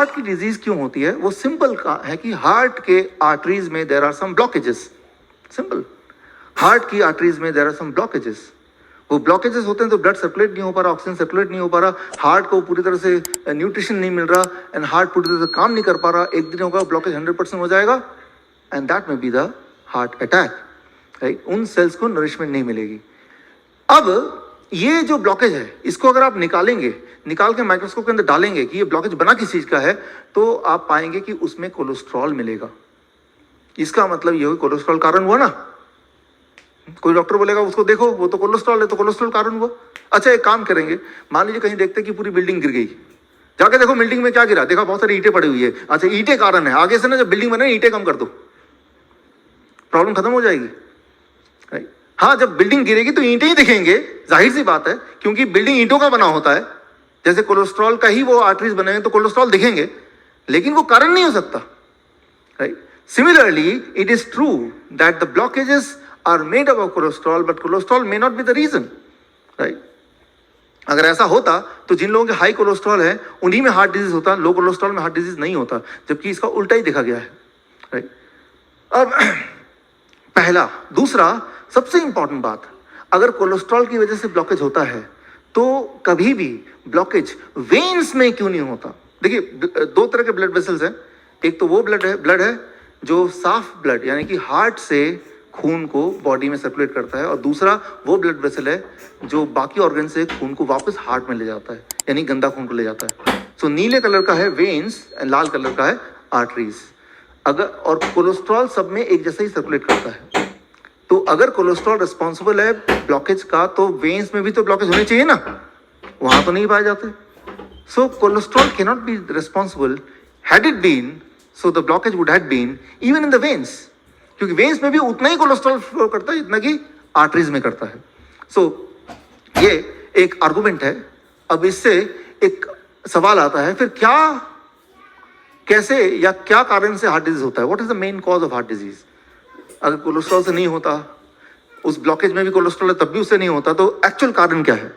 Heart की disease क्यों होती है? वो सिंपल है कि हार्ट के आर्टरीज में there are some blockages. Simple, heart की आर्टरीज में देयर आर सम ब्लॉकेजेस। वो ब्लॉकेजेस होते हैं तो ब्लड सर्कुलेट नहीं हो पा रहा, ऑक्सीजन सर्कुलेट नहीं हो पा रहा, हार्ट को पूरी तरह से न्यूट्रिशन नहीं मिल रहा एंड हार्ट पूरी तरह से काम नहीं कर पा रहा। एक दिन होगा ब्लॉकेज 100% हो जाएगा एंड दैट में be the heart attack, right? उन सेल्स को नरिशमेंट नहीं मिलेगी। अब ये जो ब्लॉकेज है इसको अगर आप निकालेंगे, निकाल के माइक्रोस्कोप के अंदर डालेंगे कि ये ब्लॉकेज बना किस चीज का है, तो आप पाएंगे कि उसमें कोलेस्ट्रॉल मिलेगा। इसका मतलब ये हो कोलेस्ट्रॉल कारण हुआ ना। कोई डॉक्टर बोलेगा उसको देखो वो तो कोलेस्ट्रॉल है, तो कोलेस्ट्रॉल कारण हुआ। अच्छा एक काम करेंगे, मान लीजिए कहीं देखते कि पूरी बिल्डिंग गिर गई, जाके देखो बिल्डिंग में क्या गिरा, देखा बहुत सारी ईंटें पड़ी हुई है। अच्छा ईंटें कारण है, आगे से ना जब बिल्डिंग बने ईंटें कम कर दो, प्रॉब्लम खत्म हो जाएगी, राइट? हाँ, जब बिल्डिंग गिरेगी तो ईंटें ही दिखेंगे, जाहिर सी बात है, क्योंकि बिल्डिंग ईंटों का बना होता है। जैसे कोलेस्ट्रॉल का ही वो आर्टरीज बने हैं तो कोलेस्ट्रॉल दिखेंगे, लेकिन वो कारण नहीं हो सकता, right? Similarly it is true that the blockages are made up of cholesterol but cholesterol may not be the reason, right? अगर ऐसा होता तो जिन लोगों के हाई कोलेस्ट्रॉल है उन्हीं में हार्ट डिजीज होता, लो कोलेस्ट्रॉल में हार्ट डिजीज नहीं होता, जबकि इसका उल्टा ही देखा गया है, राइट? अब पहला। दूसरा सबसे इंपॉर्टेंट बात, अगर कोलेस्ट्रॉल की वजह से ब्लॉकेज होता है तो कभी भी ब्लॉकेज वेन्स में क्यों नहीं होता? देखिए दो तरह के ब्लड वेसल्स हैं, एक तो वो ब्लड है जो साफ ब्लड यानी कि हार्ट से खून को बॉडी में सर्कुलेट करता है, और दूसरा वो ब्लड वेसल है जो बाकी ऑर्गन से खून को वापस हार्ट में ले जाता है, यानी गंदा खून को ले जाता है। सो नीले कलर का है वेन्स, लाल कलर का है आर्टरीज। अगर और कोलेस्ट्रॉल सब में एक जैसा ही सर्कुलेट करता है, तो अगर कोलेस्ट्रॉल रिस्पॉन्सिबल है ब्लॉकेज का, तो वेन्स में भी तो ब्लॉकेज होने चाहिए ना, वहां तो नहीं पाए जाते। So cholesterol can not be responsible, had it been so the blockage would have been even in the veins, क्योंकि वेन्स में भी उतना ही कोलेस्ट्रॉल फ्लो करता है जितना कि आर्टरीज में करता है। सो ये एक आर्गुमेंट है। अब इससे एक सवाल आता है, फिर क्या, कैसे या क्या कारण से हार्ट डिजीज होता है? What is the main cause of heart disease? अगर कोलेस्ट्रॉल से नहीं होता, उस ब्लॉकेज में भी कोलेस्ट्रॉल है तब भी उससे नहीं होता, तो एक्चुअल कारण क्या है?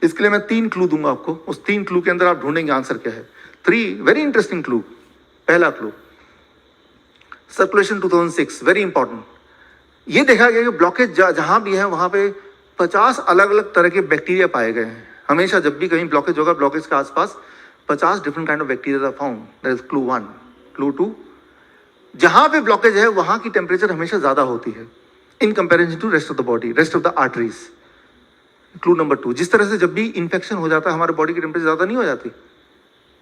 इसके लिए मैं 3 क्लू दूंगा आपको, उस 3 क्लू के अंदर आप ढूंढेंगे आंसर क्या है। 3 वेरी इंटरेस्टिंग क्लू। पहला क्लू, सर्कुलेशन 2006, वेरी इंपॉर्टेंट। ये देखा गया कि ब्लॉकेज जहां भी है वहां पे 50 अलग अलग तरह के बैक्टीरिया पाए गए हैं। हमेशा जब भी कहीं ब्लॉकेज होगा, ब्लॉकेज के आसपास 50 different kind of bacteria are found. That is clue 1। Clue 2, जहां पे ब्लॉकेज है वहां की टेम्परेचर हमेशा ज्यादा होती है in comparison to rest of the body, rest of the arteries. Clue number 2, जिस तरह से जब भी इंफेक्शन हो जाता है हमारे बॉडी की टेम्परेचर ज्यादा नहीं हो जाती,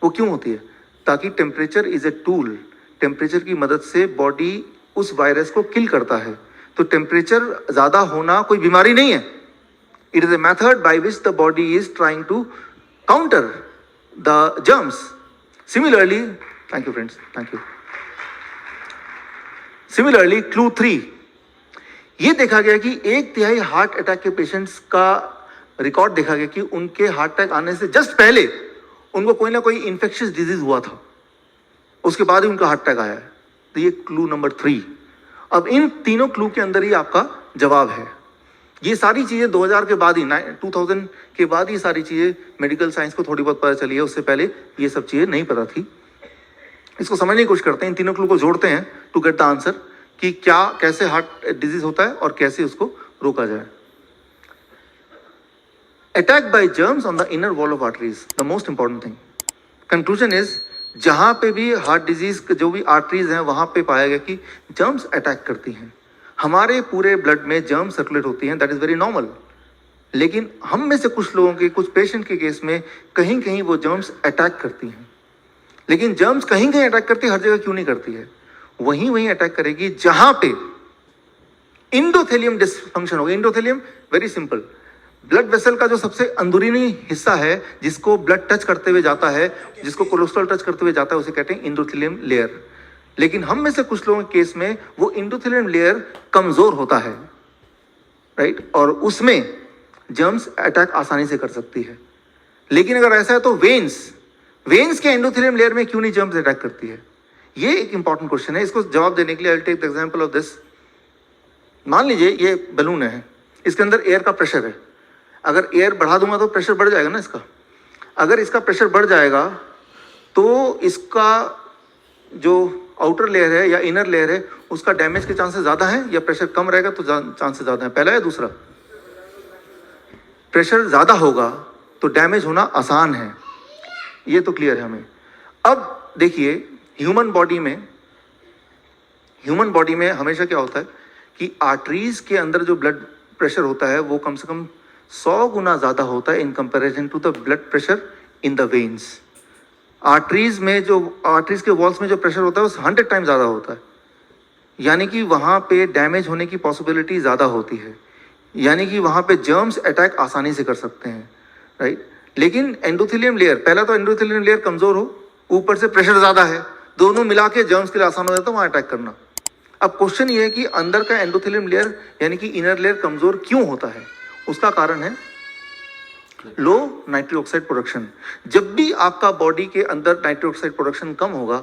वो क्यों होती है? ताकि temperature is a tool, temperature की मदद से बॉडी उस वायरस को किल करता है। तो टेम्परेचर ज्यादा होना कोई बीमारी नहीं है, it is a method by which the body is trying to counter the germs. Similarly, thank you friends, thank you. Similarly clue 3, ये देखा गया कि 1/3 हार्ट अटैक के पेशेंट्स का रिकॉर्ड देखा गया कि उनके हार्ट अटैक आने से जस्ट पहले उनको कोई ना कोई इंफेक्शियस डिजीज हुआ था, उसके बाद ही उनका हार्ट अटैक आया है। तो ये क्लू नंबर 3। अब इन तीनों क्लू के अंदर ही आपका जवाब है। ये सारी चीजें 2000 के बाद ही, 2000 के बाद ही सारी चीजें मेडिकल साइंस को थोड़ी बहुत पता चली है, उससे पहले ये सब चीजें नहीं पता थी। इसको समझने की कोशिश करते हैं, इन तीनों क्लू को जोड़ते हैं टू गेट द आंसर कि क्या, कैसे हार्ट डिजीज होता है और कैसे उसको रोका जाए। Attack by germs on the inner wall of arteries, the most important thing. Conclusion is, जहां पे भी हार्ट डिजीज जो भी आर्टरीज हैं वहां पे पाया गया कि जर्म्स अटैक करती हैं। हमारे पूरे ब्लड में जर्म्स सर्कुलेट होती हैं, दैट इज वेरी नॉर्मल, लेकिन हम में से कुछ लोगों के, कुछ पेशेंट के केस में कहीं कहीं वो जर्म्स अटैक करती हैं। लेकिन जर्म्स कहीं कहीं अटैक करती है, हर जगह क्यों नहीं करती है? वहीं अटैक करेगी जहां पे इंडोथेलियम डिसफंक्शन होगा। इंडोथेलियम वेरी सिंपल, ब्लड वेसल का जो सबसे अंदरूनी हिस्सा है जिसको ब्लड टच करते हुए जाता है, जिसको कोलेस्ट्रॉल टच करते हुए जाता है, उसे कहते हैं इंडोथेलियम लेयर। लेकिन हम में से कुछ लोगों के केस में वो इंडोथेलियम लेयर कमजोर होता है, राइट, और उसमें जर्म्स अटैक आसानी से कर सकती है। लेकिन अगर ऐसा है तो वेन्स के एंडोथेलियम लेयर में क्यों नहीं जर्म्स अटैक करती है? ये एक इंपॉर्टेंट क्वेश्चन है। इसको जवाब देने के लिए I take the example of this. मान लीजिए ये बलून है, इसके अंदर एयर का प्रेशर है। अगर एयर बढ़ा दूंगा तो प्रेशर बढ़ जाएगा ना इसका। अगर इसका प्रेशर बढ़ जाएगा तो इसका जो आउटर लेयर है या इनर लेयर है उसका डैमेज के चांसेस ज़्यादा हैं, या प्रेशर कम रहेगा तो चांसेस ज़्यादा हैं? पहला या दूसरा? प्रेशर ज़्यादा होगा तो डैमेज होना आसान है, ये तो क्लियर है हमें। अब देखिए ह्यूमन बॉडी में हमेशा क्या होता है कि आर्टरीज के अंदर जो ब्लड प्रेशर होता है वो कम से कम 100 गुना ज़्यादा होता है in comparison to the blood pressure in the veins. Arteries के वॉल्स में जो प्रेशर होता है वो 100 टाइम्स ज़्यादा होता है, यानी कि वहाँ पे डैमेज होने की पॉसिबिलिटी ज़्यादा होती है, यानी कि वहाँ पे जर्म्स अटैक आसानी से कर सकते हैं, राइट। लेकिन एंडोथेलियम लेयर, पहला तो एंडोथेलियम लेयर कमज़ोर हो, ऊपर से प्रेशर ज़्यादा है, दोनों मिला के जर्म्स के लिए आसान हो जाता है वहाँ अटैक करना। अब क्वेश्चन ये है कि अंदर का एंडोथेलियम लेयर यानी कि इनर लेयर कमज़ोर क्यों होता है? उसका कारण है लो नाइट्रिक ऑक्साइड प्रोडक्शन। जब भी आपका बॉडी के अंदर नाइट्रिक ऑक्साइड प्रोडक्शन कम होगा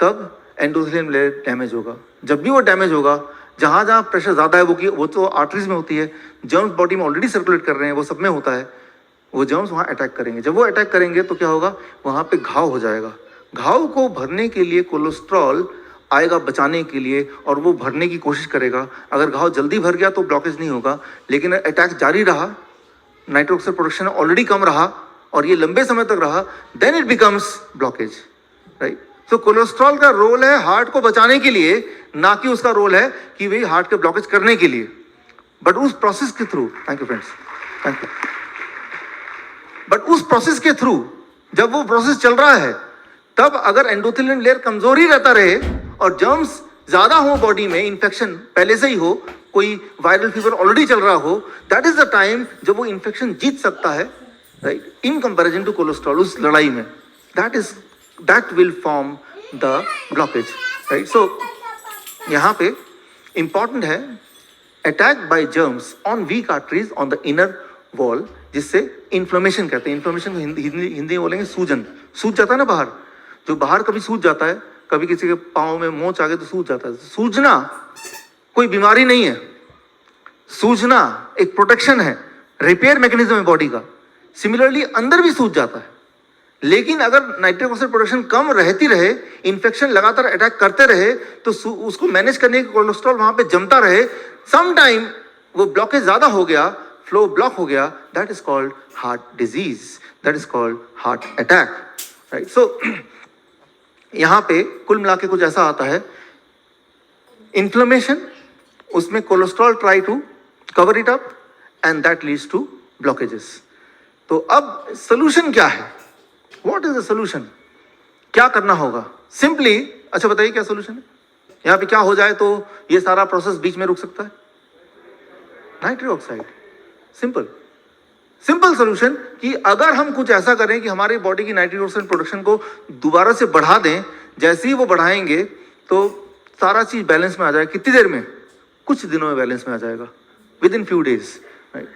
तब एंडोथेलियम लेयर डैमेज होगा। जब भी वो डैमेज होगा, जहाँ जहाँ प्रेशर ज़्यादा है वो तो आर्टरीज में होती है, जर्म्स बॉडी में ऑलरेडी सर्कुलेट कर रहे हैं, वो सब में होता है, वो जर्म्स वहाँ अटैक करेंगे। जब वो अटैक करेंगे तो क्या होगा, वहाँ पे घाव हो जाएगा। घाव को भरने के लिए कोलेस्ट्रॉल आएगा बचाने के लिए, और वो भरने की कोशिश करेगा। अगर घाव जल्दी भर गया तो ब्लॉकेज नहीं होगा, लेकिन अटैक जारी रहा, नाइट्रिक ऑक्साइड प्रोडक्शन ऑलरेडी कम रहा और ये लंबे समय तक रहा, then it becomes blockage, right. तो कोलेस्ट्रॉल का रोल है हार्ट को बचाने के लिए, ना कि उसका रोल है कि वही हार्ट के ब्लॉकेज करने के लिए। बट उस प्रोसेस के through, thank you friends, thank you, but उस प्रोसेस के थ्रू जब वो प्रोसेस चल रहा है तब अगर एंडोथेलियम लेयर कमजोर ही रहता रहे और जर्म्स ज्यादा हो बॉडी में, इन्फेक्शन पहले से ही हो, कोई वायरल फीवर ऑलरेडी चल रहा हो, दैट इज द टाइम जब वो इन्फेक्शन जीत सकता है, right, in comparison to cholesterol. उस लड़ाई में that will form the blockage, right. So यहाँ पे इंपॉर्टेंट है attack by germs on weak arteries on the inner wall, जिससे इन्फ्लेमेशन कहते हैं। इन्फ्लेमेशन को हिंदी में बोलेंगे सूजन। सूज जाता है ना बाहर, जो बाहर कभी सूज जाता है, कभी किसी के पाँव में मोच आ गए तो सूज जाता है। सूजना कोई बीमारी नहीं है, सूजना एक प्रोटेक्शन है, रिपेयर मैकेनिज्म है बॉडी का। सिमिलरली अंदर भी सूज जाता है, लेकिन अगर नाइट्रिक ऑक्साइड प्रोडक्शन कम रहती रहे, इन्फेक्शन लगातार अटैक करते रहे, तो उसको मैनेज करने के कोलेस्ट्रॉल वहां पे जमता रहे, सम टाइम वो ब्लॉकेज ज्यादा हो गया, फ्लो ब्लॉक हो गया, that is called heart disease, that is called heart attack, right. So यहां पे कुल मिला के कुछ ऐसा आता है, इन्फ्लेमेशन, उसमें cholesterol try to cover it up and that leads to blockages. तो अब सोल्यूशन क्या है? What is the solution? क्या करना होगा? सिंपली, अच्छा बताइए क्या सोल्यूशन है? यहाँ पे क्या हो जाए तो ये सारा प्रोसेस बीच में रुक सकता है? Nitric oxide. सिंपल सोल्यूशन कि अगर हम कुछ ऐसा करें कि हमारी बॉडी की नाइट्रिक ऑक्साइड प्रोडक्शन को दोबारा से बढ़ा दें, जैसे ही वो बढ़ाएंगे तो सारा चीज बैलेंस में आ जाएगा। कितनी देर में? कुछ दिनों में बैलेंस में आ जाएगा, with in few days, right.